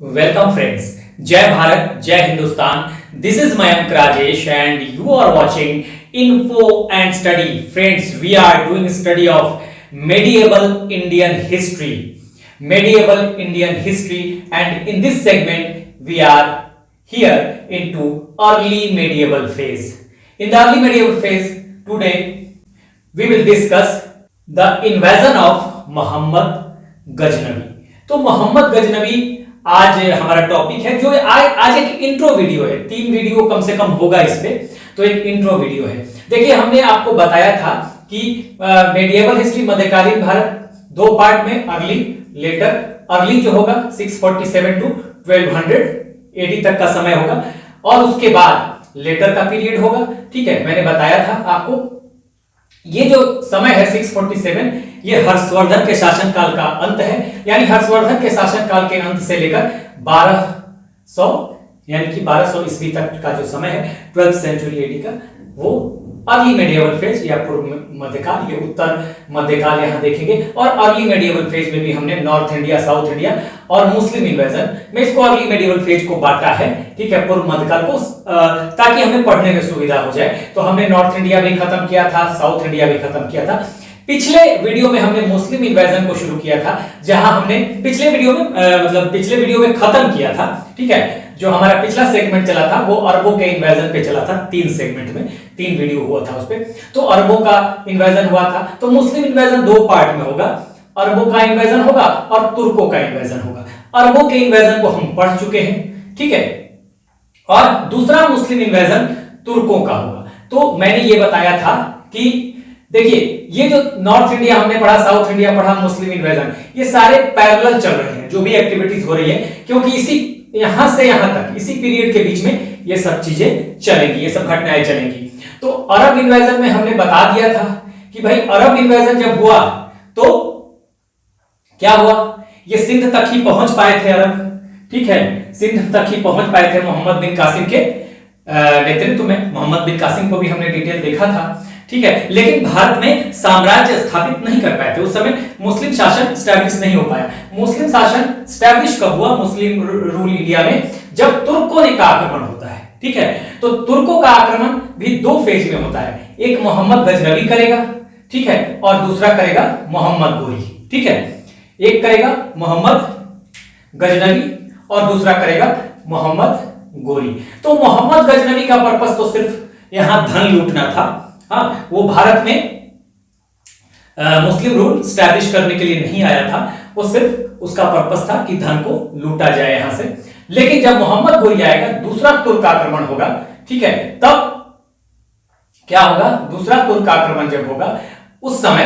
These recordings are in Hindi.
Welcome friends. Jai Bharat, Jai Hindustan. This is Mayank Rajesh and you are watching Info and Study. Friends, we are doing a study of medieval Indian history. Medieval Indian history, and in this segment we are here into early medieval phase. In the early medieval phase today we will discuss the invasion of Mohammad Ghaznavi. तो मोहम्मद गजनवी आज हमारा टॉपिक है, जो आज एक इंट्रो वीडियो है. 3 वीडियो कम से कम होगा इस पे, तो एक इंट्रो वीडियो है. देखिए, हमने आपको बताया था कि मेडिएवल हिस्ट्री मध्यकालीन भारत 2 पार्ट में, अर्ली लेटर. अर्ली जो होगा 647 टू 1200 एडी तक का समय होगा, और उसके बाद लेटर का पीरियड होगा. ठीक है, मैंने बताया था आपको. ये जो समय है 647, ये हर्षवर्धन के शासनकाल का अंत है. यानी हर्षवर्धन के शासनकाल के अंत से लेकर 1200 यानी कि 1200 ईस्वी तक का जो समय है 12th सेंचुरी एडी का, वो अर्ली मेडिएवल फेज या पूर्व मध्यकाल, ये उत्तर मध्यकाल यहां देखेंगे. और अर्ली मेडिएवल फेज में भी हमने नॉर्थ इंडिया, साउथ इंडिया और मुस्लिम इन्वेजन में इसको अर्ली मेडिएवल फेज को बांटा है. ठीक है, पूर्व मध्यकाल को, ताकि हमें पढ़ने में सुविधा हो जाए. तो हमने नॉर्थ इंडिया भी खत्म किया था, साउथ इंडिया भी खत्म किया था. पिछले वीडियो में हमने मुस्लिम इन्वेजन को शुरू किया था, जहां हमने पिछले वीडियो में खत्म किया था. ठीक है, जो हमारा पिछला सेगमेंट चला था वो अरबों के इन्वेजन पे चला था. 3 सेगमेंट में 3 वीडियो हुआ था उस पे. तो अरबों का इन्वेजन हुआ था. तो मुस्लिम इन्वेजन 2 पार्ट में होगा. अरबों का इन्वेजन होगा और तुर्कों का इन्वेजन होगा. अरबों के इन्वेजन को हम पढ़ चुके हैं. ठीक है, और दूसरा मुस्लिम इन्वेजन तुर्कों का होगा. तो मैंने ये बताया था कि देखिए, ये जो नॉर्थ इंडिया हमने पढ़ा, साउथ इंडिया पढ़ा, मुस्लिम इन्वेजन, ये सारे पैरेलल चल रहे हैं, जो भी एक्टिविटीज हो रही है, क्योंकि इसी यहां से यहां तक, इसी पीरियड के बीच में ये सब चीजें चलेंगी, ये सब घटनाएं चलेंगी. तो अरब इन्वेजन में हमने बता दिया था कि भाई अरब इन्वेजन जब हुआ तो क्या हुआ, ये सिंध तक ही पहुंच पाए थे अरब. ठीक है, सिंध तक ही पहुंच पाए थे मोहम्मद बिन कासिम के नेतृत्व में. मोहम्मद बिन कासिम को भी हमने डिटेल देखा था. ठीक है, लेकिन भारत में साम्राज्य स्थापित नहीं कर पाए थे. उस समय मुस्लिम शासन स्टैब्लिश नहीं हो पाया. मुस्लिम शासन स्टैब्लिश कब हुआ मुस्लिम रूल इंडिया में, जब तुर्कों का आक्रमण होता है. ठीक है, तो तुर्कों का आक्रमण भी 2 फेज में होता है. एक मोहम्मद गजनवी करेगा, ठीक है, और दूसरा करेगा मोहम्मद गोरी. ठीक है, एक करेगा मोहम्मद गजनवी और दूसरा करेगा मोहम्मद गोरी. तो मोहम्मद गजनवी का पर्पस तो सिर्फ यहां धन लूटना था. हाँ, वो भारत में मुस्लिम रूल स्टैब्लिश करने के लिए नहीं आया था. वो सिर्फ उसका पर्पस था कि धन को लूटा जाए यहां से. लेकिन जब मोहम्मद गोरी आएगा, दूसरा तुर्क आक्रमण होगा. ठीक है, तब क्या होगा, दूसरा तुर्क आक्रमण जब होगा, उस समय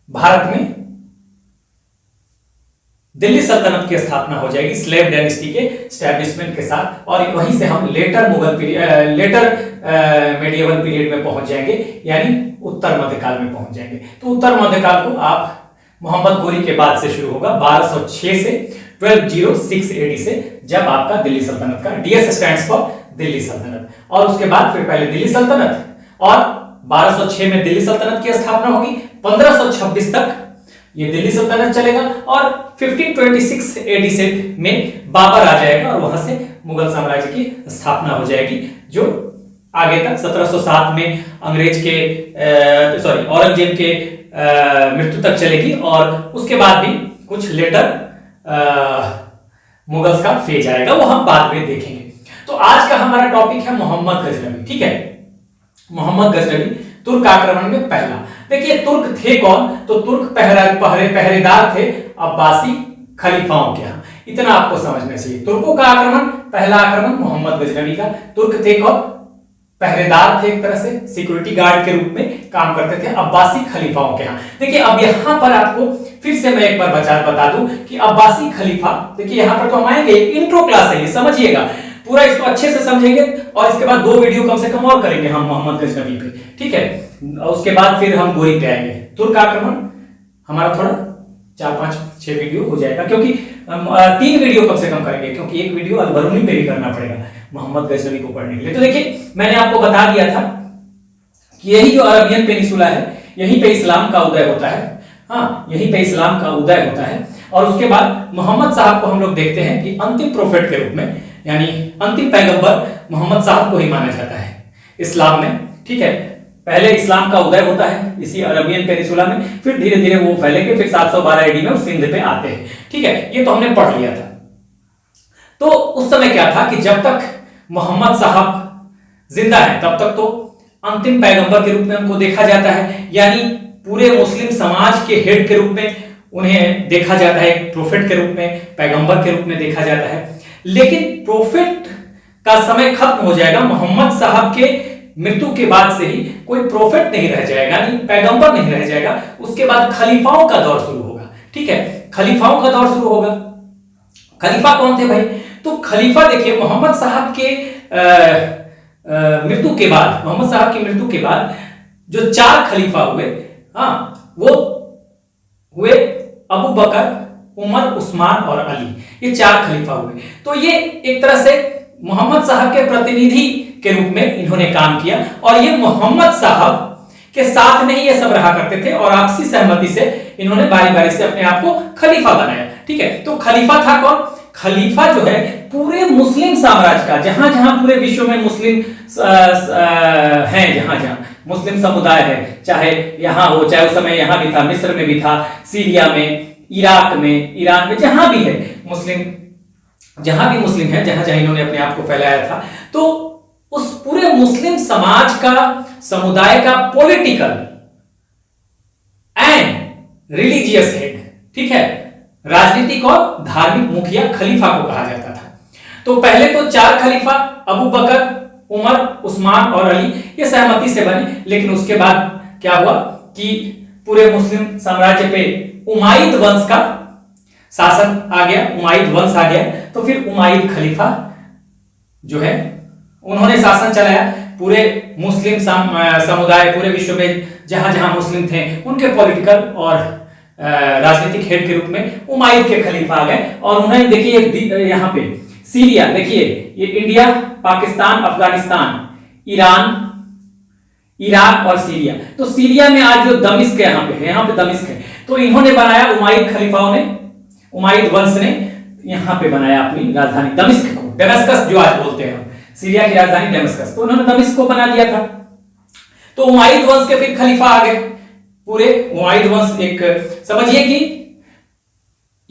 भारत में दिल्ली सल्तनत की स्थापना हो जाएगी स्लेव डायनेस्टी के स्टैब्लिशमेंट के साथ. और वहीं से हम लेटर मेडिएवल पीरियड में पहुंच जाएंगे, यानी उत्तर मध्यकाल में पहुंच जाएंगे. तो उत्तर मध्यकाल को आप मोहम्मद गोरी के बाद से शुरू होगा, 1206 से 1206 एडी से, जब आपका दिल्ली सल्तनत का, डीएस स्टैंड्स फॉर दिल्ली सल्तनत. और उसके बाद फिर पहले दिल्ली सल्तनत, और 1206 में दिल्ली सल्तनत की स्थापना होगी. 1526 तक ये दिल्ली सल्तनत चलेगा, और 1526 एडी से में बाबर आ जाएगा, और वहां से मुगल साम्राज्य की स्थापना हो जाएगी, जो आगे तक 1707 में औरंगजेब के मृत्यु तक चलेगी. और उसके बाद भी कुछ लेटर मुगल्स का फेज आएगा, वो हम बाद में देखेंगे. तो आज का हमारा टॉपिक है मोहम्मद गजनवी. ठीक है, मोहम्मद गजनवी तुर्क आक्रमण में पहला. देखिए, तुर्क थे कौन, तो तुर्क पहरेदार थे अब्बासी खलीफाओं के यहाँ. इतना आपको समझना चाहिए. तुर्कों का आक्रमण, पहला आक्रमण मोहम्मद गजनवी का. तुर्क थे कौन, पहरेदार थे, एक तरह से सिक्योरिटी गार्ड के रूप में काम करते थे अब्बासी खलीफाओं के यहाँ. देखिए, अब यहां पर आपको फिर से मैं एक बार बता दूं कि अब्बासी खलीफा, देखिए यहां पर तो हम आएंगे, इंट्रो क्लास है ये, समझिएगा पूरा, इसको अच्छे से समझेंगे. और इसके बाद 2 वीडियो कम से कम और करेंगे हम मोहम्मद गजनवी पे. ठीक है, उसके बाद फिर हम गोरी पे आएंगे. तुर्क आक्रमण हमारा थोड़ा 4, 5, 6 वीडियो हो जाएगा, क्योंकि 3 वीडियो कम से कम करेंगे, क्योंकि एक वीडियो अलबरूनी पे भी करना पड़ेगा मोहम्मद गजनवी को पढ़ने के लिए. तो देखिए, मैंने आपको बता दिया था कि यही जो अरबियन पेनिसुला है, यहीं पे इस्लाम का उदय होता है. हाँ, यहीं पे इस्लाम का उदय होता है. और उसके बाद मोहम्मद साहब को हम लोग देखते हैं कि अंतिम प्रोफेट के रूप में, यानी अंतिम पैगंबर मोहम्मद साहब को ही माना जाता है इस्लाम में। ठीक है, पहले इस्लाम का उदय होता है इसी अरबियन पेनिसुला में, फिर धीरे धीरे वो फैलेंगे, फिर 712 AD में उस सिंध पे आते हैं। ठीक है, ये तो हमने पढ़ लिया था। तो उस समय क्या था कि जब तक मोहम्मद साहब जिंदा है तब तक तो अंतिम पैगंबर के रूप में उनको देखा जाता है, यानी पूरे मुस्लिम समाज के हेड के रूप में उन्हें देखा जाता है, एक प्रोफेट के रूप में, पैगंबर के रूप में देखा जाता है। लेकिन प्रोफेट का समय खत्म हो जाएगा, मोहम्मद साहब के मृत्यु के बाद से ही कोई प्रोफेट नहीं रह जाएगा, यानी पैगंबर नहीं रह जाएगा। उसके बाद खलीफाओं का दौर शुरू होगा। ठीक है, खलीफाओं का दौर शुरू होगा। खलीफा कौन थे भाई? तो खलीफा देखिए, मोहम्मद साहब के मृत्यु के बाद, मोहम्मद साहब की मृत्यु के बाद जो 4 खलीफा हुए, हाँ, वो हुए अबू बकर, उमर, उस्मान और अली। ये 4 खलीफा हुए। तो ये एक तरह से मोहम्मद साहब के प्रतिनिधि के रूप में इन्होंने काम किया, और ये मोहम्मद साहब के साथ में ही ये सब रहा करते थे, और आपसी सहमति से इन्होंने बारी बारी से अपने आप को खलीफा बनाया। ठीक है, तो खलीफा था कौन? खलीफा जो है पूरे मुस्लिम साम्राज्य का, जहां जहां पूरे विश्व में मुस्लिम हैं, जहां जहां मुस्लिम समुदाय है, चाहे यहां हो, चाहे उस समय यहां भी था, मिस्र में भी था, सीरिया में, इराक में, ईरान में, जहां भी है मुस्लिम, जहां भी मुस्लिम है, जहां जहां इन्होंने अपने आप को फैलाया था, तो उस पूरे मुस्लिम समाज का, समुदाय का पॉलिटिकल एंड रिलीजियस हेड, ठीक है, राजनीतिक और धार्मिक मुखिया खलीफा को कहा जाता था। तो पहले तो 4 खलीफा अबू बकर, उमर, उस्मान और अली, ये सहमति से बने। लेकिन उसके बाद क्या हुआ कि पूरे मुस्लिम साम्राज्य पे उमाइद वंश का शासन आ गया, उमाइद वंश आ गया। तो फिर उमाइद खलीफा जो है उन्होंने शासन चलाया पूरे मुस्लिम समुदाय, पूरे विश्व में जहां जहां मुस्लिम थे उनके पॉलिटिकल और राजनीतिक हेड के रूप में उमाइद के खलीफा आ गए। और उन्होंने देखिए यहाँ पे सीरिया, देखिए ये India, Pakistan, Afghanistan, Iran, Iraq और सीरिया। तो सीरिया में आज जो दमिश्क यहाँ पे है, यहाँ पे दमिश्क है, तो इन्होंने बनाया, उमाइद खलीफाओं ने, उमाइद वंश ने यहाँ पे बनाया अपनी राजधानी दमिश्क को, डेमस्कस जो आज बोलते हैं, सीरिया की राजधानी डेमस्कस। तो उन्होंने दमिश्क को बना दिया था। तो उमाइद वंश के फिर खलीफा आ गए पूरे। उमाइद वंश, एक समझिए कि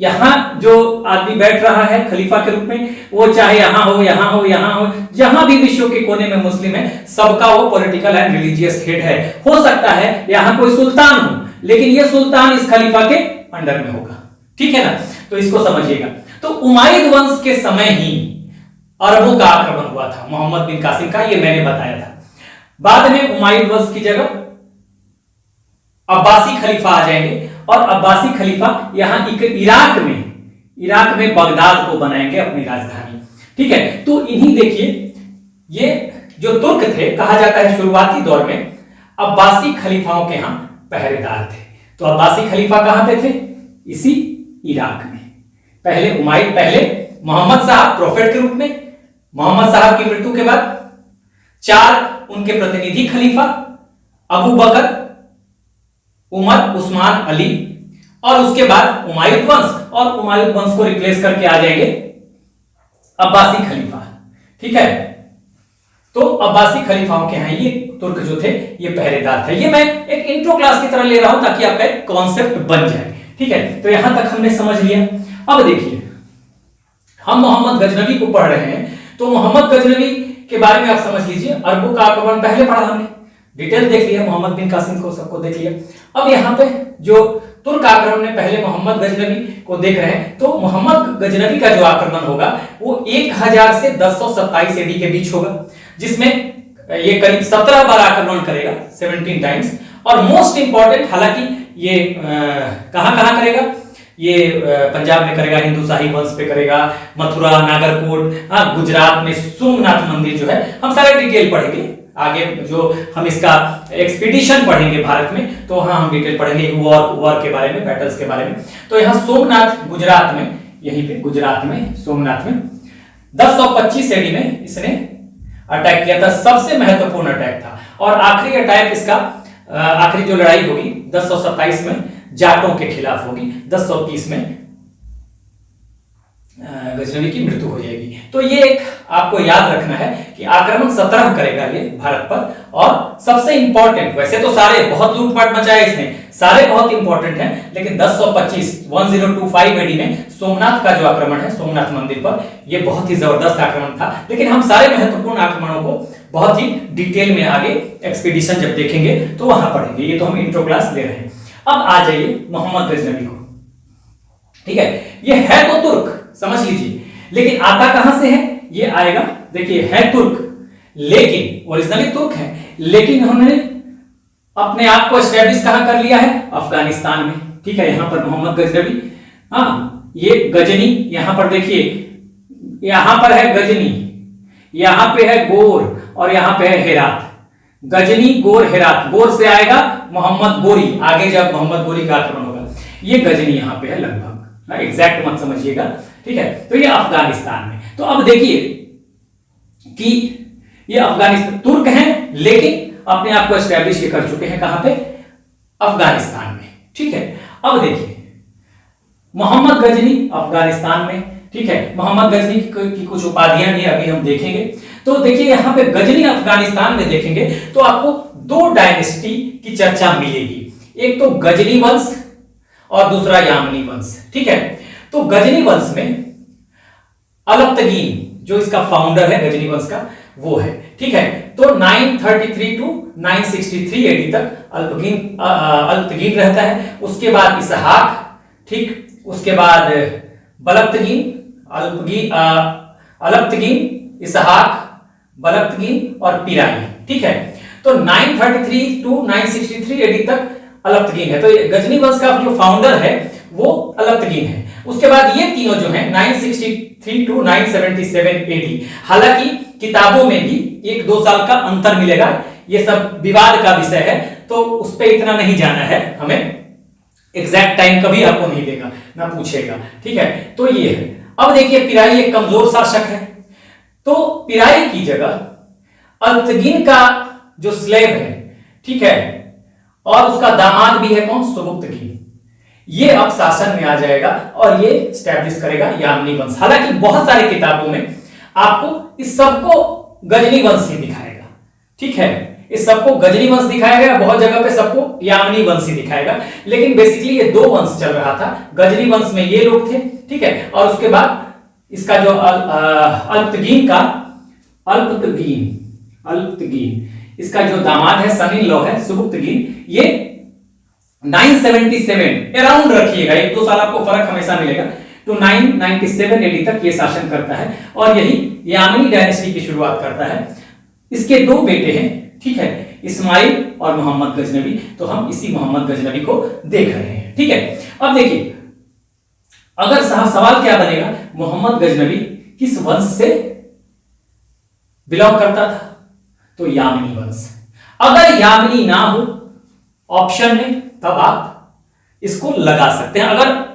यहां जो आदमी बैठ रहा है खलीफा के रूप में, वो चाहे यहां हो, यहां हो, यहां हो, जहां भी विश्व के कोने में मुस्लिम है, सबका वो पॉलिटिकल एंड रिलीजियस हेड है। हो सकता है यहां कोई सुल्तान हो, लेकिन ये सुल्तान इस खलीफा के अंडर में होगा। ठीक है ना, तो इसको समझिएगा। तो उमाइद वंश के समय ही अरबों का आक्रमण हुआ था, मोहम्मद बिन कासिम का, ये मैंने बताया था। बाद में उमाइद वंश की जगह अब्बासी खलीफा आ जाएंगे, और अब्बासी खलीफा यहां इराक में बगदाद को बनाएंगे अपनी राजधानी। ठीक है, तो इन्हीं देखिए, ये जो तुर्क थे, कहा जाता है शुरुआती दौर में अब्बासी खलीफाओं के यहां पहरेदार थे। तो अब्बासी खलीफा कहां पे थे? इसी इराक में। पहले मोहम्मद साहब प्रोफेट के रूप में, मोहम्मद साहब की मृत्यु के बाद 4 उनके प्रतिनिधि खलीफा, अबू बकर, उमर, उस्मान, अली, और उसके बाद उमाइद वंश, और उमाइद वंश को रिप्लेस करके आ जाएंगे अब्बासी खलीफा। ठीक है, तो अब्बासी खलीफाओं के यहां ये तुर्क जो थे ये पहरेदार थे। ये मैं एक इंट्रो क्लास की तरह ले रहा हूं ताकि आपका एक कॉन्सेप्ट बन जाए। ठीक है, तो यहां तक हमने समझ लिया। अब देखिए, हम मोहम्मद गजनवी को पढ़ रहे हैं, तो मोहम्मद गजनवी के बारे में आप समझ लीजिए। अरबों का आक्रमण पहले पढ़ा हमने, डिटेल देख लिया, मोहम्मद बिन कासिम को सबको देख लिया। अब यहाँ पे जो तुर्क आक्रमण में पहले मोहम्मद गजनवी को देख रहे हैं, तो मोहम्मद गजनवी का जो आक्रमण होगा वो 1000 से 1027 AD के बीच होगा, जिसमें ये करीब 17 बार आक्रमण करेगा, 17 टाइम्स। और मोस्ट इंपॉर्टेंट, हालांकि ये कहां कहां करेगा, ये पंजाब में करेगा, हिंदू शाही वंश पे करेगा, मथुरा, नागरकोट, गुजरात में सोमनाथ मंदिर जो है, हम सारे डिटेल पढ़ेंगे आगे। जो हम इसका एक्सपीडिशन पढ़ेंगे भारत में, तो हाँ हम डिटेल पढ़ेंगे वॉर के बारे में, बैटल्स के बारे में। तो यहाँ सोमनाथ गुजरात में, यहीं पे गुजरात में सोमनाथ में 1025 AD में इसने अटैक किया था। सबसे महत्वपूर्ण अटैक था। और आखिरी अटैक इसका, आखिरी जो लड़ाई होगी 1027 में जाटों के खिलाफ होगी, 1030 में गजनवी की मृत्यु हो जाएगी। तो ये एक आपको याद रखना है कि आक्रमण 17 करेगा ये भारत पर। और सबसे इंपॉर्टेंट, वैसे तो सारे बहुत लूटपाट मचाया इसने, सारे बहुत इंपॉर्टेंट हैं, लेकिन 1025 एडी में सोमनाथ का जो आक्रमण है सोमनाथ मंदिर पर, ये बहुत ही जबरदस्त आक्रमण था। लेकिन हम सारे महत्वपूर्ण आक्रमणों को बहुत ही डिटेल में आगे एक्सपीडिशन जब देखेंगे तो वहां पढ़ेंगे, ये तो हम इंट्रो क्लास ले रहे हैं। अब आ जाइए मोहम्मद गजनवी को, ठीक है। ये है तो तुर्क, समझ लीजिए, लेकिन आता कहां से है, ये आएगा, देखिए है तुर्क, लेकिन ओरिजिनली तुर्क है, लेकिन उन्होंने अपने आप को एस्टैब्लिश कहां कर लिया है, अफगानिस्तान में, ठीक है। यहां पर मोहम्मद गजनवी, हाँ ये गजनी, यहां पर देखिए, यहां पर है गजनी, यहां पे है गोर और यहां पे है हेरात। गजनी, गोर, हेरात, गोर से आएगा मोहम्मद गोरी, आगे जब मोहम्मद गोरी का आक्रमण होगा, ये गजनी यहां पे है लगभग, एग्जैक्ट मत समझिएगा, ठीक है। तो ये अफगानिस्तान में। तो अब देखिए कि ये अफगानिस्तान तुर्क हैं, लेकिन अपने आप को एस्टैब्लिश कर चुके हैं कहां पे, अफगानिस्तान में, ठीक है। अब देखिए मोहम्मद गजनी अफगानिस्तान में, ठीक है। मोहम्मद गजनी की कुछ उपाधियां भी अभी हम देखेंगे। तो देखिए यहां पे गजनी अफगानिस्तान में देखेंगे तो आपको दो डायनेस्टी की चर्चा मिलेगी, एक तो गजनी वंश और दूसरा यामनी वंश, ठीक है। तो गजनी वंश में अलप्तगीन जो इसका फाउंडर है गजनी वंश का, वो है, ठीक है। तो 933 टू 963 एडी तक अलप्तगीन रहता है। उसके बाद इसहाक, ठीक, उसके बाद बलप्तगीन, अलप्तगीन, इसहाक, बलप्तगीन और पिराई, ठीक है। तो 933 टू 963 एडी तक अलप्तगीन है। तो गजनी वंश का जो फाउंडर है वो अलप्तगीन है। उसके बाद ये तीनों जो हैं 963 टू 977 एडी, हालांकि किताबों में भी 1-2 साल का अंतर मिलेगा, ये सब विवाद का विषय है, तो उस पर इतना नहीं जाना है हमें, एग्जैक्ट टाइम कभी आपको नहीं देगा ना पूछेगा, ठीक है। तो ये है। अब देखिए पिराई एक कमजोर शासक है, तो पिराई की जगह अलप्तगीन का जो स्लेव है, ठीक है, और उसका दामाद भी है कौन, सुबुक्तगीन, ये अब शासन में आ जाएगा और ये स्टैब्लिश करेगा यामनी वंश। हालांकि बहुत सारी किताबों में आपको इस सबको गजनी वंश ही दिखाएगा, ठीक है, इस सबको गजनी वंश दिखाएगा, बहुत जगह पे सबको यामनी वंश ही दिखाएगा, लेकिन बेसिकली ये दो वंश चल रहा था। गजनी वंश में ये लोग थे, ठीक है, और उसके बाद इसका जो अल्पतगीन इसका जो दामाद है, सन इन लॉ है सुबुक्तगीन, ये 977 अराउंड रखिएगा, 1-2 साल आपको फर्क हमेशा मिलेगा, तो 997 एडी तक ये शासन करता है और यही यामनी डायनेस्टी की शुरुआत करता है। इसके दो बेटे हैं, ठीक है, इस्माइल और मोहम्मद गजनवी। तो हम इसी मोहम्मद गजनवी को देख रहे हैं, ठीक है। अब देखिए अगर सवाल क्या बनेगा, मोहम्मद गजनवी किस वंश से बिलोंग करता था, तो यामनी वंश। अगर यामनी ना हो ऑप्शन में, तब आप इसको लगा सकते हैं, अगर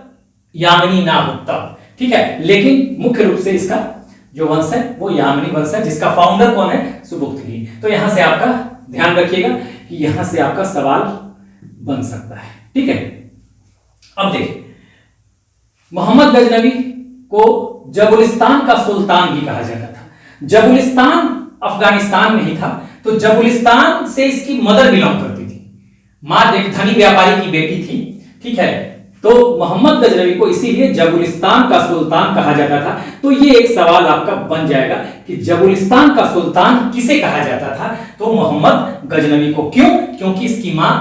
यामनी ना हो तब, ठीक है। लेकिन मुख्य रूप से इसका जो वंश है वो यामनी वंश है, जिसका फाउंडर कौन है, सुबुक्तगीन। तो यहां से आपका ध्यान रखिएगा कि यहां से आपका सवाल बन सकता है, ठीक है। अब देखिए मोहम्मद गजनवी को जबुलिस्तान का सुल्तान भी कहा जाता था। जबुलिस्तान अफगानिस्तान में ही था, तो जबुलिस्तान से इसकी मदर बिलोंग करती थी, मां एक धनी व्यापारी की बेटी थी, ठीक है। तो मोहम्मद गजनवी को इसीलिए जबुलिस्तान का सुल्तान कहा जाता था। तो ये एक सवाल आपका बन जाएगा कि जबुलिस्तान का सुल्तान किसे कहा जाता था, तो मोहम्मद गजनवी को। क्यों? क्योंकि इसकी मां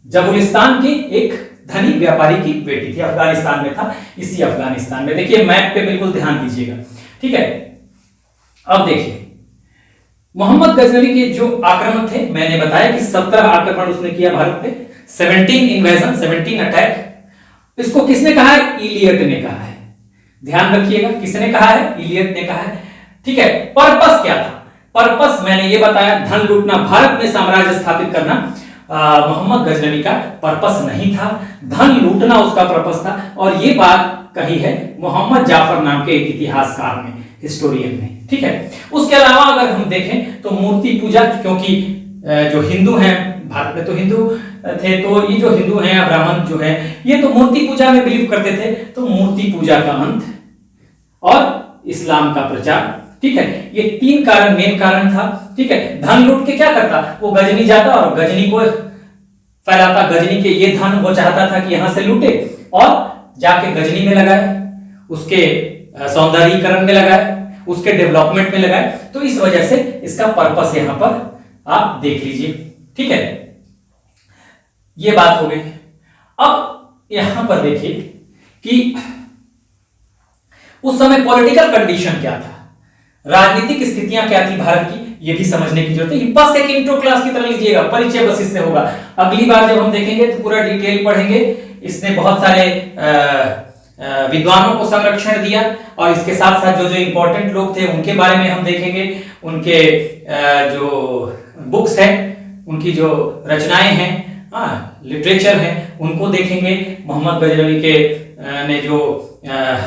जबुलिस्तान की एक धनी व्यापारी की बेटी थी, अफगानिस्तान में था, इसी अफगानिस्तान में। देखिए मैप पे बिल्कुल ध्यान दीजिएगा, ठीक है। अब देखिए मोहम्मद गजनवी के जो आक्रमण थे, मैंने बताया कि 17 आक्रमण उसने किया भारत पे, 17 इन्वेजन, 17 अटैक। इसको किसने कहा है, इलियट ने कहा है, ध्यान रखिएगा, किसने कहा है, इलियट ने कहा है, ठीक है। पर्पस क्या था, पर्पस मैंने ये बताया, धन लूटना, भारत में साम्राज्य स्थापित करना मोहम्मद गजनवी का पर्पस नहीं था, धन लूटना उसका पर्पस था। और ये बात कही है मोहम्मद जाफर नाम के एक इतिहासकार ने, हिस्टोरियन ने, ठीक है। उसके अलावा अगर हम देखें तो मूर्ति पूजा, क्योंकि जो हिंदू हैं, भारत में तो हिंदू थे, तो ये जो हिंदू हैं या ब्राह्मण जो है, ये तो मूर्ति पूजा में बिलीव करते थे, तो मूर्ति पूजा का अंत और इस्लाम का प्रचार। ठीक है, ये 3 कारण मेन कारण था। ठीक है, धन लूट के क्या करता, वो गजनी जाता और गजनी को फैलाता। गजनी के ये धन वो चाहता था कि यहां से लूटे और जाके गजनी में लगाए, उसके सौंदर्यीकरण में लगाए, उसके डेवलपमेंट में लगाए। तो इस वजह से इसका पर्पस यहां पर आप देख लीजिए। ठीक है, ये बात हो गई। अब यहां पर देखिए कि उस समय पॉलिटिकल कंडीशन क्या था, राजनीतिक स्थितियां क्या थी भारत की, ये भी समझने की जरूरत है। बस एक इंट्रो क्लास की तरह लीजिएगा, परिचय बस इससे होगा। अगली बार जब हम देखेंगे तो पूरा डिटेल पढ़ेंगे। इसने बहुत सारे विद्वानों को संरक्षण दिया और इसके साथ साथ जो जो इंपॉर्टेंट लोग थे उनके बारे में हम देखेंगे। उनके जो बुक्स हैं, उनकी जो रचनाएं हैं, लिटरेचर है, उनको देखेंगे। मोहम्मद गजनवी के ने जो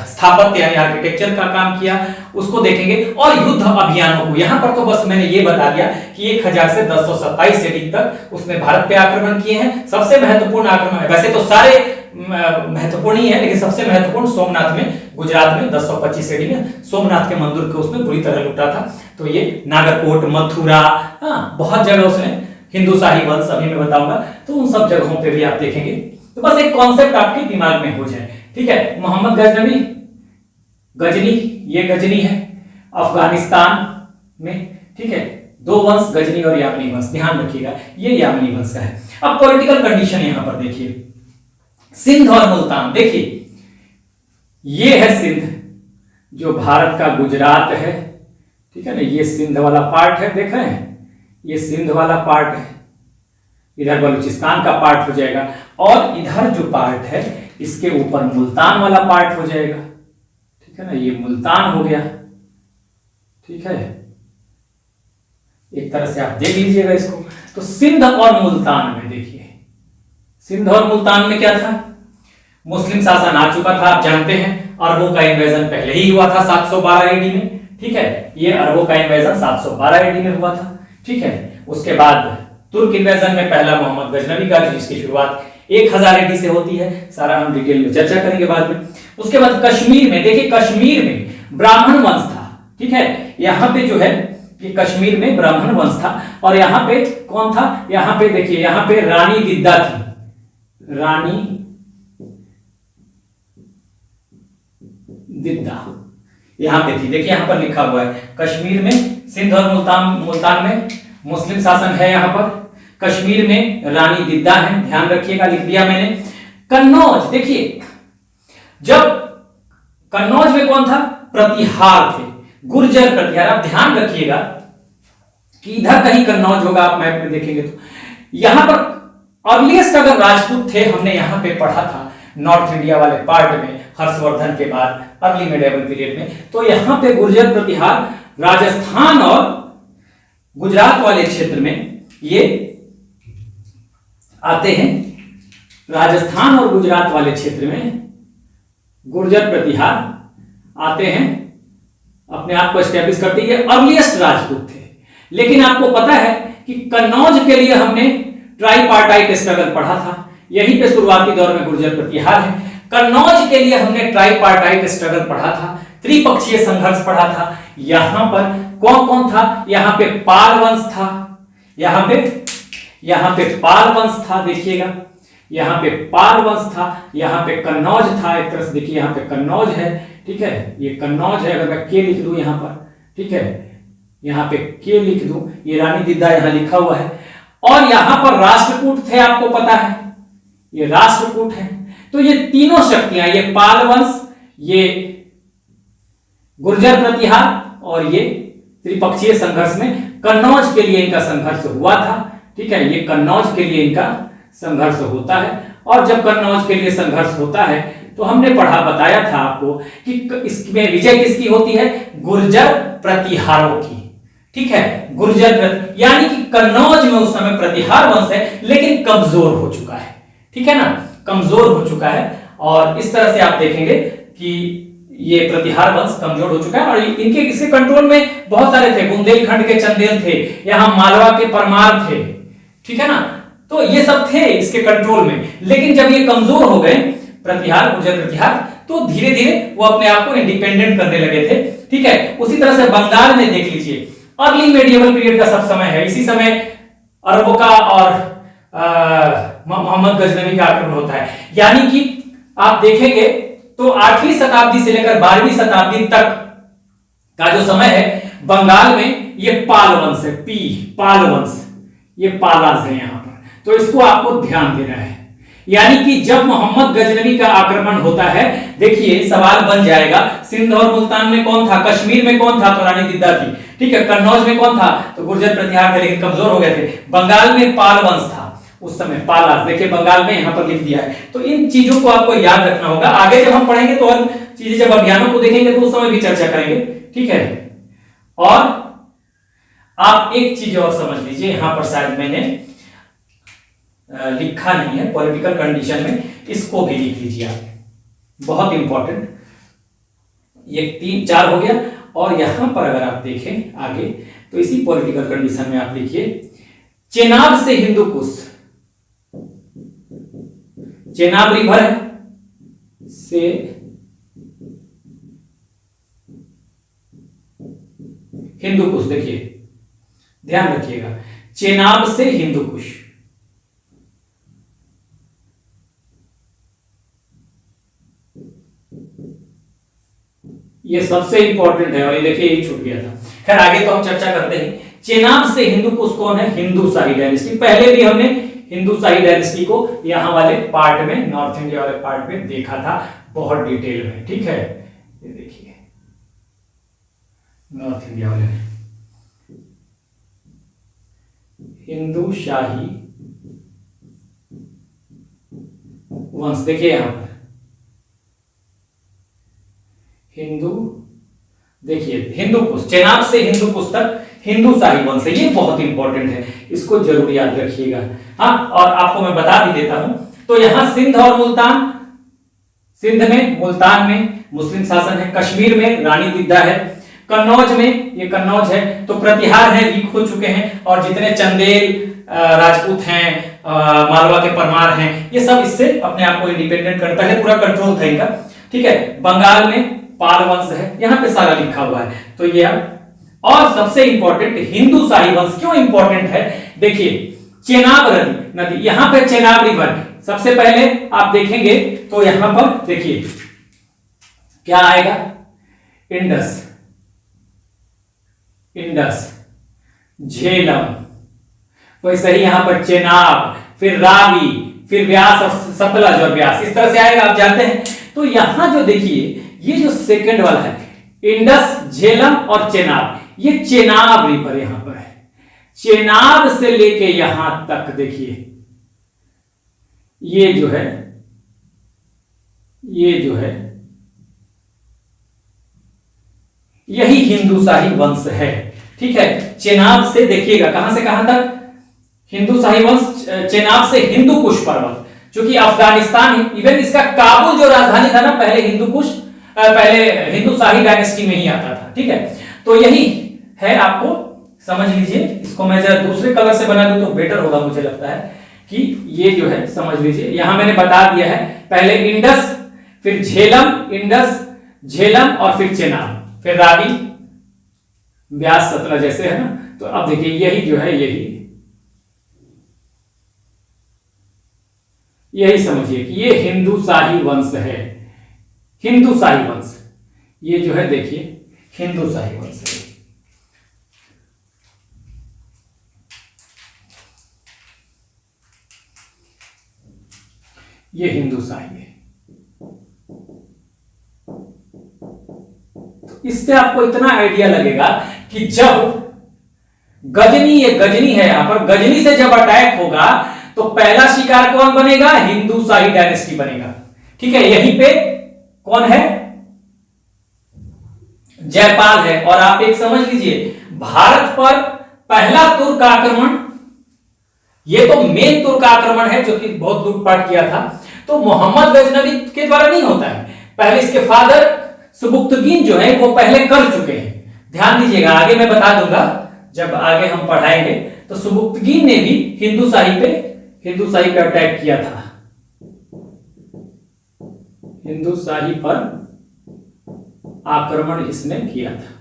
स्थापत्य यानी आर्किटेक्चर का काम किया उसको देखेंगे, और युद्ध अभियानों को। यहां पर तो बस मैंने ये बता दिया कि 1000 से 1027 AD तक उसने भारत पे आक्रमण किए हैं। सबसे महत्वपूर्ण आक्रमण है, वैसे तो सारे महत्वपूर्ण ही है, लेकिन सबसे महत्वपूर्ण सोमनाथ में, गुजरात में 1025 AD में सोमनाथ के मंदिर को उसने बुरी तरह लूटा था। तो ये नागरकोट, मथुरा, बहुत जगह उसने, हिंदू शाही वंश अभी मैं बताऊंगा, तो उन सब जगहों पे भी आप देखेंगे। तो बस एक कॉन्सेप्ट आपके दिमाग में हो जाए। ठीक है, मोहम्मद गजनवी, गजनी, ये गजनी है अफगानिस्तान में। ठीक है, 2 वंश, गजनी और यामनी वंश, ध्यान रखिएगा, ये यामनी वंश का है। अब पॉलिटिकल कंडीशन यहां पर देखिए, सिंध और मुल्तान। देखिए ये है सिंध, जो भारत का गुजरात है। ठीक है ना, ये सिंध वाला पार्ट है, देख रहे हैं, ये सिंध वाला पार्ट है, इधर बलूचिस्तान का पार्ट हो जाएगा, और इधर जो पार्ट है इसके ऊपर मुल्तान वाला पार्ट हो जाएगा। ठीक है ना, ये मुल्तान हो गया। ठीक है, एक तरह से आप देख लीजिएगा इसको। तो सिंध और मुल्तान में देखिए, सिंध और मुल्तान में क्या था, मुस्लिम शासन आ चुका था, आप जानते हैं। अरबों का इन्वेजन पहले ही हुआ था 712 AD में। ठीक है, ये अरबों का इन्वेजन 712 AD में हुआ था। ठीक है, उसके बाद तुर्क इन्वेजन में पहला मोहम्मद गजनवी का, जिसकी शुरुआत 1000 AD से होती है। सारा हम डिटेल में चर्चा करेंगे बाद में। उसके बाद कश्मीर में देखिए, कश्मीर में ब्राह्मण वंश था। ठीक है, यहां पे जो है ये कश्मीर में ब्राह्मण वंश था, और यहां पे कौन था, यहां पे देखिए, यहां पे रानी दिद्दा थी, रानी दिद्दा यहां पे थी। देखिए यहां पर लिखा हुआ है, कश्मीर में, सिंध और मुल्तान में मुस्लिम शासन है। यहां पर कश्मीर में रानी दिद्दा है, ध्यान रखिएगा, लिख दिया मैंने। कन्नौज, देखिए जब कन्नौज में कौन था, प्रतिहार थे, गुर्जर प्रतिहार। आप ध्यान रखिएगा कि इधर कहीं कन्नौज होगा, आप मैप में देखेंगे तो। यहां पर अर्लीस्ट अगर राजपूत थे, हमने यहां पे पढ़ा था नॉर्थ इंडिया वाले पार्ट में, हर्षवर्धन के बाद अर्ली मिडिवल पीरियड में। तो यहां पे गुर्जर प्रतिहार राजस्थान और गुजरात वाले क्षेत्र में ये आते हैं। राजस्थान और गुजरात वाले क्षेत्र में गुर्जर प्रतिहार आते हैं, अपने आप को एस्टेब्लिश करते हैं। ये अर्लीस्ट राजपूत थे। लेकिन आपको पता है कि कन्नौज के लिए हमने ट्राइपार्टाइट स्ट्रगल पढ़ा था, यहीं पे शुरुआती दौर में गुर्जर प्रतिहार है। कन्नौज के लिए हमने ट्राइपार्टाइट स्ट्रगल पढ़ा था, त्रिपक्षीय संघर्ष पढ़ा था। यहां पर कौन कौन था, यहां पे पाल वंश था, यहां पे पाल वंश था, देखिएगा यहां पे पाल वंश था, यहां पे कन्नौज था। एक तरह से देखिए, यहां पे कन्नौज है। ठीक है, ये कन्नौज है, अगर मैं के लिख दूं यहां पर, ठीक है, यहां पे के लिख दूं, ये रानी दिद्दा यहां लिखा हुआ है। और यहां पर राष्ट्रकूट थे, आपको पता है, ये राष्ट्रकूट है। तो ये तीनों शक्तियां, ये पाल वंश, ये गुर्जर प्रतिहार और ये त्रिपक्षीय संघर्ष में कन्नौज के लिए इनका संघर्ष हुआ था। ठीक है, ये कन्नौज के लिए इनका संघर्ष होता है। और जब कन्नौज के लिए संघर्ष होता है तो हमने पढ़ा, बताया था आपको कि इसमें विजय किसकी होती है, गुर्जर प्रतिहारों की। ठीक है, गुर्जर, यानी कि कन्नौज में उस समय प्रतिहार वंश है, लेकिन कमजोर हो चुका है। ठीक है ना, कमजोर हो चुका है। और इस तरह से आप देखेंगे कि ये प्रतिहार वंश कमजोर हो चुका है। और इनके इसके कंट्रोल में बहुत सारे थे, बुंदेलखंड के चंदेल थे, यहां मालवा के परमार थे। ठीक है ना, तो ये सब थे इसके कंट्रोल में। लेकिन जब ये कमजोर हो गए प्रतिहार, गुर्जर प्रतिहार, तो धीरे धीरे वो अपने आप को इंडिपेंडेंट करने लगे थे। ठीक है, उसी तरह से बंगाल में देख लीजिए अर्ली मेडिएवल पीरियड का सब समय है। इसी समय अरबों का और मोहम्मद गजनवी का आक्रमण होता है। यानी कि आप देखेंगे तो 8वीं शताब्दी से लेकर 12वीं शताब्दी तक का जो समय है बंगाल में ये पाल वंश है, पाल वंश, ये पालाज है यहां पर, तो इसको आपको ध्यान देना है। यानी कि जब मोहम्मद गजनवी का आक्रमण होता है, देखिए सवाल बन जाएगा सिंध और मुल्तान में कौन था, कश्मीर में कौन था तो रानी दिद्दा थी, ठीक है, कन्नौज में कौन था तो गुर्जर प्रतिहार थे लेकिन कमजोर हो गए थे, बंगाल में पाल वंश था उस समय, पालाज, देखिए बंगाल में यहां पर लिख दिया है। तो इन चीजों को आपको याद रखना होगा। आगे जब हम पढ़ेंगे तो और चीजें, जब अभियानों को देखेंगे तो उस समय भी चर्चा करेंगे। ठीक है, और आप एक चीज और समझ लीजिए, यहां पर शायद मैंने लिखा नहीं है, पॉलिटिकल कंडीशन में इसको भी लिख लीजिए आप, बहुत इंपॉर्टेंट। ये 3-4 हो गया। और यहां पर अगर आप देखें आगे तो इसी पॉलिटिकल कंडीशन में आप लिखिए चेनाब से हिंदू कुश, चेनाब रिवर से हिंदू कुश, देखिए ध्यान रखिएगा, चेनाब से हिंदू कुश, ये सबसे इंपॉर्टेंट है और ये देखिए ये छूट गया था। खैर आगे तो हम चर्चा करते हैं। चेनाब से हिंदू कुश कौन है, हिंदू शाही डायनेस्टी। पहले भी हमने हिंदू शाही डायनेस्टी को यहां वाले पार्ट में, नॉर्थ इंडिया वाले पार्ट में देखा था बहुत डिटेल में। ठीक है, ये देखिए नॉर्थ इंडिया वाले में हिंदू शाही वंश, देखिए यहां पर हिंदू, देखिए हिंदू कुश, चेनाब से हिंदू कुश तक हिंदू शाही वंश है, ये बहुत इंपॉर्टेंट है, इसको जरूर याद रखिएगा। हाँ, और आपको मैं बता भी देता हूं, तो यहां सिंध और मुल्तान, सिंध में मुल्तान में मुस्लिम शासन है, कश्मीर में रानी दिद्दा है, कन्नौज में, ये कन्नौज है तो प्रतिहार है, वीक हो चुके हैं, और जितने चंदेल राजपूत हैं, मालवा के परमार हैं, ये सब इससे अपने आप को इंडिपेंडेंट कर, पहले पूरा कंट्रोल था इनका। ठीक है, बंगाल में पाल वंश है, यहां पे सारा लिखा हुआ है, तो ये। और सबसे इंपॉर्टेंट हिंदू शाही वंश क्यों इंपॉर्टेंट है, देखिए चेनाब नदी, यहां पे चेनाब रिवर सबसे पहले आप देखेंगे तो यहां पर देखिए क्या आएगा, इंडस, इंडस, झेलम, वैसे ही यहां पर चेनाब, फिर रावी, फिर व्यास और सतलज और व्यास, इस तरह से आएगा, आप जानते हैं। तो यहां जो देखिए ये जो सेकंड वाला है इंडस, झेलम और चेनाब, ये चेनाब रिवर यहां पर है, चेनाब से लेके यहां तक देखिए ये जो है, ये जो है यही हिंदू शाही वंश है। ठीक है, चेनाब से देखिएगा कहां से कहां तक हिंदू शाही वंश, चेनाब से हिंदू कुश पर्वत, जो कि अफगानिस्तान, इवन इसका काबुल जो राजधानी था ना पहले हिंदू कुश, पहले हिंदू शाही डायनेस्टी में ही आता था। ठीक है, तो यही है, आपको समझ लीजिए। इसको मैं जरा दूसरे कलर से बना दूं तो बेटर होगा, मुझे लगता है कि ये जो है समझ लीजिए, यहां मैंने बता दिया है, पहले इंडस, फिर झेलम, इंडस, झेलम और फिर चेनाब, फिर रावी, व्यास, सतलज जैसे है ना। तो अब देखिए यही जो है, यही समझिए कि ये हिंदू शाही वंश है, हिंदू शाही वंश, ये जो है देखिए हिंदू शाही वंश है। ये हिंदू शाही है। तो इससे आपको इतना आइडिया लगेगा कि जब गजनी, ये गजनी है यहां पर, गजनी से जब अटैक होगा तो पहला शिकार कौन बनेगा, हिंदू शाही डायनेस्टी बनेगा। ठीक है, यहीं पे कौन है, जयपाल है। और आप एक समझ लीजिए, भारत पर पहला तुर्क आक्रमण, ये तो मेन तुर्क आक्रमण है जो कि बहुत लूटपाट किया था, तो मोहम्मद गजनवी के द्वारा नहीं होता है, पहले इसके फादर सुबुक्तगीन जो है वो पहले कर चुके हैं। ध्यान दीजिएगा, आगे मैं बता दूंगा जब आगे हम पढ़ाएंगे, तो सुबुक्तगीन ने भी हिंदू शाही पे अटैक किया था, हिंदुशाही पर आक्रमण इसने किया था।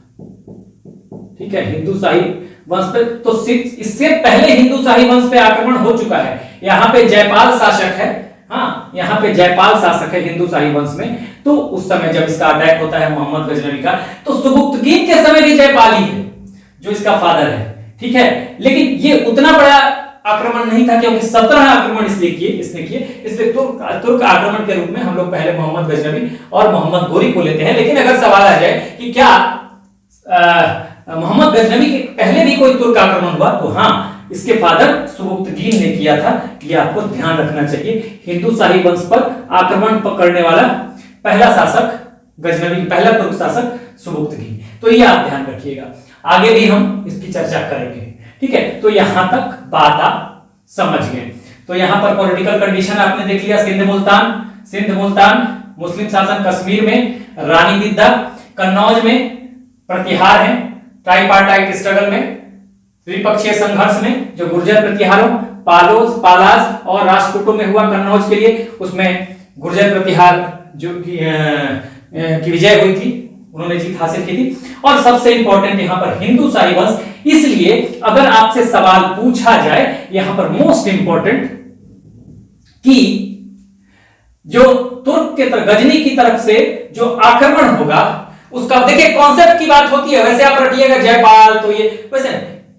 ठीक है, हिंदुशाही वंश पे, तो इससे पहले हिंदुशाही वंश पे आक्रमण हो चुका है। यहाँ पे जयपाल शासक है, हाँ यहाँ पे जयपाल शासक है हिंदुशाही वंश में। तो उस समय जब इसका अटैक होता है मोहम्मद गजनवी का, तो सुबुक्तगीन के समय भी जयपाल ही है जो इसका फादर है। ठीक है, लेकिन ये उतना बड़ा आक्रमण नहीं था, क्योंकि 17 आक्रमण इसने किए, इसलिए तुर्क आक्रमण के रूप में हम लोग पहले मोहम्मद गजनवी और मोहम्मद गोरी को लेते हैं। लेकिन अगर सवाल आ जाए कि क्या मोहम्मद गजनवी के पहले भी कोई तुर्क आक्रमण हुआ, तो हाँ, इसके फादर सुबुक्तगीन ने किया था। ये आपको ध्यान रखना चाहिए। हिंदुशाही वंश पर आक्रमण पकड़ने वाला पहला शासक गजनवी, पहला तुर्क शासक सुबुक्तगीन। तो ये आप ध्यान रखिएगा, आगे भी हम इसकी चर्चा करेंगे। ठीक है, तो यहां तक बात आप समझ गए। तो यहां पर पॉलिटिकल कंडीशन आपने देख लिया। सिंध मुल्तान मुस्लिम शासन, कश्मीर में रानी दिद्दा, कन्नौज में प्रतिहार है, ट्राइपार्टाइट स्ट्रगल में, द्विपक्षीय संघर्ष में जो गुर्जर प्रतिहारों पालाज और राष्ट्रकूटों में हुआ कन्नौज के लिए, उसमें गुर्जर प्रतिहार जो की विजय हुई थी, उन्होंने जीत हासिल की थी। और सबसे इंपॉर्टेंट यहां पर हिंदुशाही वंश, इसलिए अगर आपसे सवाल पूछा जाए यहां पर मोस्ट इंपॉर्टेंट कि जो तुर्क के तरफ, गजनी की तरफ से जो आक्रमण होगा उसका, देखिए कॉन्सेप्ट की बात होती है, वैसे आप रटिएगा जयपाल, तो ये वैसे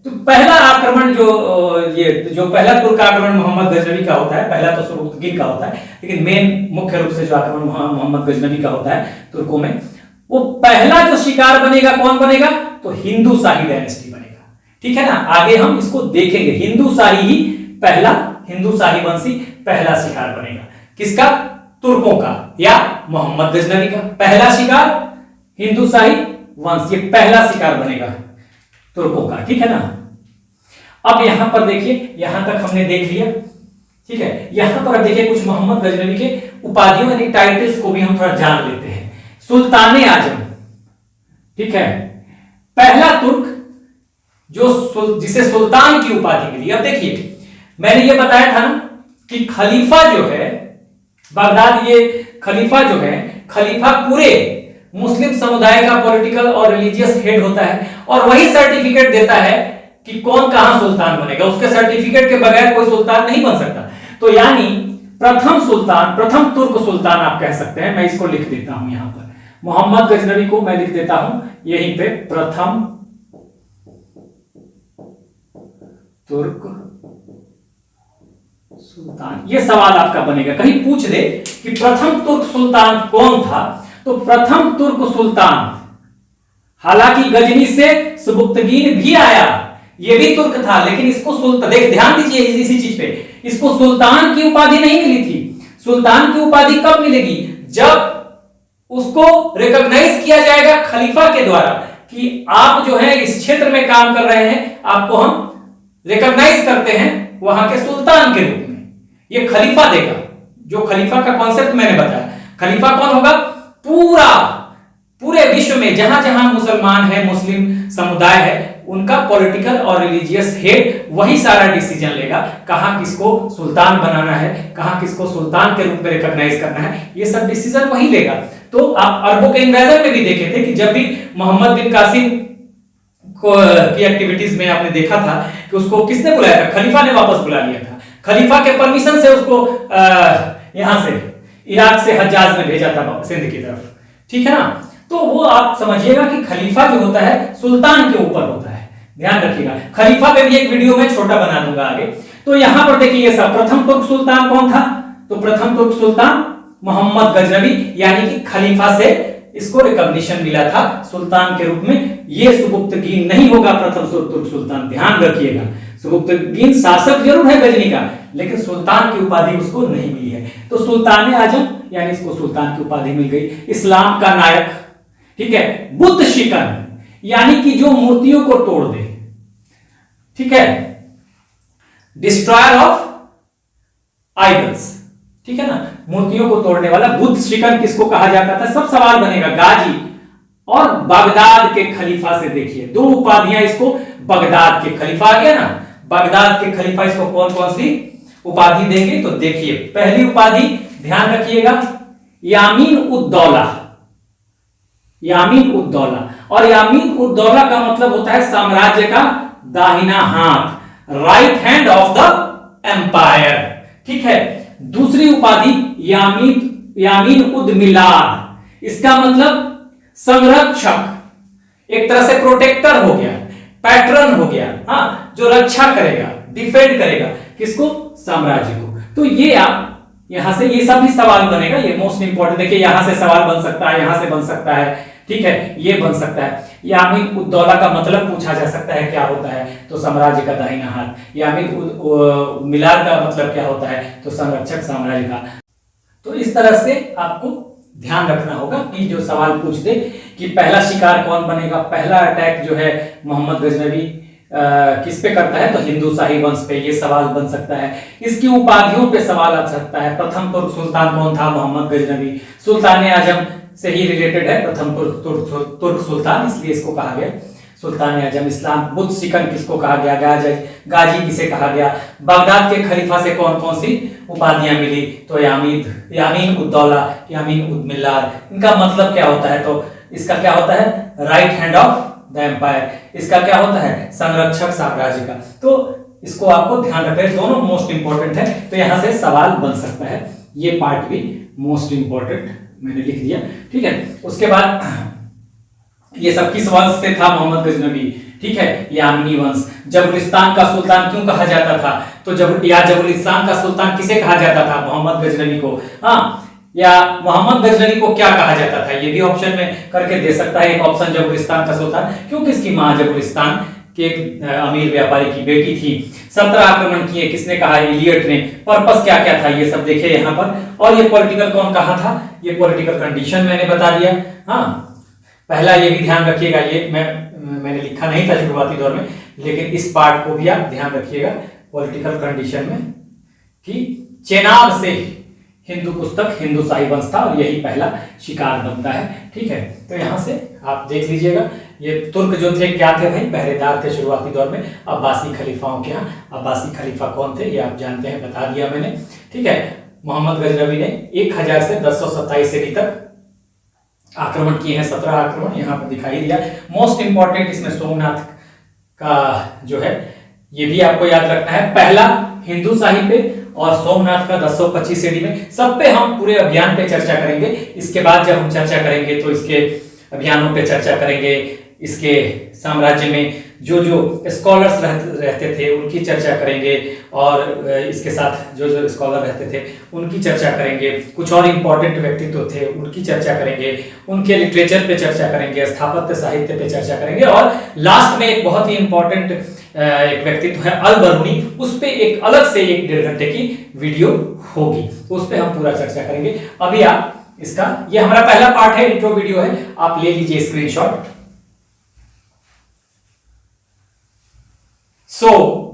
तो पहला आक्रमण जो पहला तुर्क आक्रमण मोहम्मद गजनवी का होता है, पहला तो सुबुक्तगीन का होता है, लेकिन मेन मुख्य रूप से जो आक्रमण मोहम्मद गजनवी का होता है तुर्कों में, वो पहला जो शिकार बनेगा कौन बनेगा, तो हिंदुशाही डायनेस्टी बनेगा। ठीक है ना, आगे हम इसको देखेंगे। हिंदुशाही वंशी पहला शिकार बनेगा, किसका, तुर्कों का या मोहम्मद गजनवी का। पहला शिकार हिंदुशाही वंश, ये पहला शिकार बनेगा तुर्कों का। ठीक है ना, अब यहां पर देखिए, यहां तक हमने देख लिया। ठीक है, यहां पर अब देखिए कुछ मोहम्मद गजनवी के उपाधियों यानी टाइटल्स को भी हम थोड़ा जान लेते हैं। सुल्तान आजम, ठीक है, पहला तुर्क जिसे सुल्तान की उपाधि मिली। अब देखिए मैंने ये बताया था ना कि खलीफा जो है बगदाद, ये खलीफा पूरे मुस्लिम समुदाय का पॉलिटिकल और रिलीजियस हेड होता है, और वही सर्टिफिकेट देता है कि कौन कहां सुल्तान बनेगा। उसके सर्टिफिकेट के बगैर कोई सुल्तान नहीं बन सकता। तो यानी प्रथम तुर्क सुल्तान आप कह सकते हैं। मैं इसको लिख देता हूं यहां पर, मोहम्मद गजनवी को मैं लिख देता हूं यहीं पे, प्रथम तुर्क सुल्तान। ये सवाल आपका बनेगा, कहीं पूछ दे कि प्रथम तुर्क सुल्तान कौन था, तो प्रथम तुर्क सुल्तान, हालांकि गजनी से सुबुक्तगीन भी आया, ये भी तुर्क था, लेकिन इसको सुल्तान, देख ध्यान दीजिए इसी चीज पे, इसको सुल्तान की उपाधि नहीं मिली थी। सुल्तान की उपाधि कब मिलेगी, जब उसको रिकॉग्नाइज किया जाएगा खलीफा के द्वारा कि आप जो है इस क्षेत्र में काम कर रहे हैं, आपको हम रिकॉग्नाइज करते हैं वहां के सुल्तान के रूप में। ये खलीफा देगा, जो खलीफा का कॉन्सेप्ट मैंने बताया। खलीफा कौन होगा, पूरे विश्व में जहां जहां मुसलमान है, मुस्लिम समुदाय है, उनका पॉलिटिकल और रिलीजियस हेड वही सारा डिसीजन लेगा, कहां किसको सुल्तान बनाना है, कहां किसको सुल्तान के रूप में रिकॉग्नाइज करना है, ये सब डिसीजन वही लेगा। तो आप अरबों के इन्वेजन में भी देखे थे कि जब भी मोहम्मद बिन कासिम की एक्टिविटीज में आपने देखा था कि उसको किसने बुलाया था, खलीफा ने वापस बुला लिया था। खलीफा के परमिशन से उसको यहां से इराक से हज्जाज में भेजा था सिंध की तरफ। ठीक है ना, तो वो आप समझिएगा कि खलीफा जो होता है सुल्तान के ऊपर होता है, ध्यान रखिएगा। खलीफा पे भी एक वीडियो में छोटा बना दूंगा आगे। तो यहां पर देखिए ये सब, प्रथम तुर्क सुल्तान कौन था, तो प्रथम तुर्क सुल्तान मोहम्मद गजनवी, यानी कि खलीफा से इसको रिकॉग्निशन मिला था सुल्तान के रूप में। ये सुबुक्तगीन नहीं होगा प्रथम तुर्क सुल्तान, ध्यान रखिएगा। सुबुक्तगीन शासक जरूर है गजनी का, लेकिन सुल्तान की उपाधि उसको नहीं मिली है। तो सुल्तान आजम यानी इसको सुल्तान की उपाधि मिल गई। इस्लाम का नायक, ठीक है, बुद्ध शिकन यानी कि जो मूर्तियों को तोड़ दे, ठीक है, डिस्ट्रॉयर ऑफ आइडल्स, ठीक है ना, मूर्तियों को तोड़ने वाला बुद्ध शिकन किसको कहा जाता था। सब सवाल बनेगा। गाजी और बगदाद के खलीफा से देखिए, दो उपाधियां इसको, बगदाद के खलीफा आ गया ना, बगदाद के खलीफा इसको कौन कौन सी उपाधि देंगे, तो देखिए पहली उपाधि ध्यान रखिएगा, यामीन उद्दौला, यामीन उद्दौला। और यामीन उद्दौला का मतलब होता है साम्राज्य का दाहिना हाथ, right hand of the empire. ठीक है। दूसरी उपाधि यामीन उद मिलाद, इसका मतलब संरक्षक, एक तरह से प्रोटेक्टर हो गया, पैटर्न हो गया, हाँ, जो रक्षा करेगा, डिफेंड करेगा किसको, साम्राज्य को। तो ये आप यहां से ये सब भी सवाल बनेगा, ये मोस्ट इंपॉर्टेंट। देखिए यहां से सवाल बन सकता है, यहां से बन सकता है, ठीक है, ये बन सकता है। यामीन उद्दौला का मतलब पूछा जा सकता है क्या होता है, तो साम्राज्य का दाहिना हाथ। यामीन मिलाद का मतलब क्या होता है, तो संरक्षक, साम्राज्य का। तो इस तरह से आपको ध्यान रखना होगा कि जो सवाल पूछ दे कि पहला शिकार कौन बनेगा, पहला अटैक जो है मोहम्मद गजनवी किस पे करता है, तो हिंदू शाही वंश पे, ये सवाल बन सकता है। इसकी उपाधियों पे सवाल आ सकता है। प्रथम तुर्क सुल्तान कौन था, मोहम्मद गजनवी। सुल्तान आजम से ही रिलेटेड है प्रथम तुर्क सुल्तान, इसलिए इसको कहा गया सुल्तान आजम। इस्लाम बुद्ध सिकन किसको कहा गया, गाजी किसे कहा गया। बगदाद के खलीफा से कौन कौन सी उपाधियां मिली, तो यामीन उद्दौला, यामीन उद मिलाद। इनका मतलब क्या होता है, तो इसका क्या होता है, right hand of the empire. इसका क्या होता है, संरक्षक, साम्राज्य का। तो इसको आपको ध्यान रखना है, दोनों मोस्ट इंपॉर्टेंट है। तो यहां से सवाल बन सकता है, ये पार्ट भी मोस्ट इंपॉर्टेंट मैंने लिख दिया। ठीक है। उसके बाद ये सब किस वंश से था, मोहम्मद गजनवी। ठीक है, यामिनी वंश। जबुलिस्तान का सुल्तान क्यों कहा जाता था, तो जबुलिस्तान का सुल्तान किसे कहा जाता था, मोहम्मद गजनवी को। हाँ, या मोहम्मद गजनवी को क्या कहा जाता था, ये भी ऑप्शन में करके दे सकता है। एक ऑप्शन जबुलिस्तान का सुल्तान, क्योंकि इसकी मां जबुलिस्तान के एक अमीर व्यापारी की बेटी थी। 17 आक्रमण किए, किसने कहा, इलियट ने। पर्पस क्या क्या था, ये सब देखे यहाँ पर। और ये पॉलिटिकल कौन कहा था, ये पॉलिटिकल कंडीशन मैंने बता दिया। हाँ, पहला ये भी ध्यान रखिएगा, ये मैंने लिखा नहीं था शुरुआती दौर में, लेकिन इस पार्ट को भी आप ध्यान रखिएगा पॉलिटिकल कंडीशन में, कि चेनाब से हिंदू पुस्तक हिंदू शाही वंश था और यही पहला शिकार बनता है। ठीक है। तो यहां से आप देख लीजिएगा, ये तुर्क जो थे क्या थे भाई, पहरेदार थे शुरुआती दौर में अब्बासी खलीफाओं के यहाँ। अब्बासी खलीफा कौन थे, ये आप जानते हैं, बता दिया मैंने। ठीक है। मोहम्मद गजनवी ने 1000 से 1027 ईस्वी तक आक्रमण किए हैं, 17 आक्रमण यहाँ पर दिखाई दिया। मोस्ट इंपॉर्टेंट इसमें सोमनाथ का जो है, ये भी आपको याद रखना है, पहला हिंदू शाही पे और सोमनाथ का 1025 ईस्वी में। सब पे हम पूरे अभियान पे चर्चा करेंगे। इसके बाद जब हम चर्चा करेंगे तो इसके अभियानों पे चर्चा करेंगे, इसके साम्राज्य में जो जो स्कॉलर्स रहते थे उनकी चर्चा करेंगे, और इसके साथ जो जो स्कॉलर रहते थे उनकी चर्चा करेंगे। कुछ और इम्पोर्टेंट व्यक्तित्व थे उनकी चर्चा करेंगे, उनके लिटरेचर पे चर्चा करेंगे, स्थापत्य साहित्य पे चर्चा करेंगे, और लास्ट में एक बहुत ही इंपॉर्टेंट एक व्यक्तित्व है अल बरूनी, उस पे एक अलग से 1-1.5 घंटे की वीडियो होगी, तो उस पे हम पूरा चर्चा करेंगे। अभी आप इसका, ये हमारा पहला पार्ट है, इंट्रो वीडियो है, आप ले लीजिए screenshot. So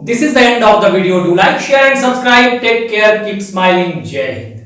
this is the end of the video. Do like, share and subscribe. Take care. Keep smiling. Jai Hind.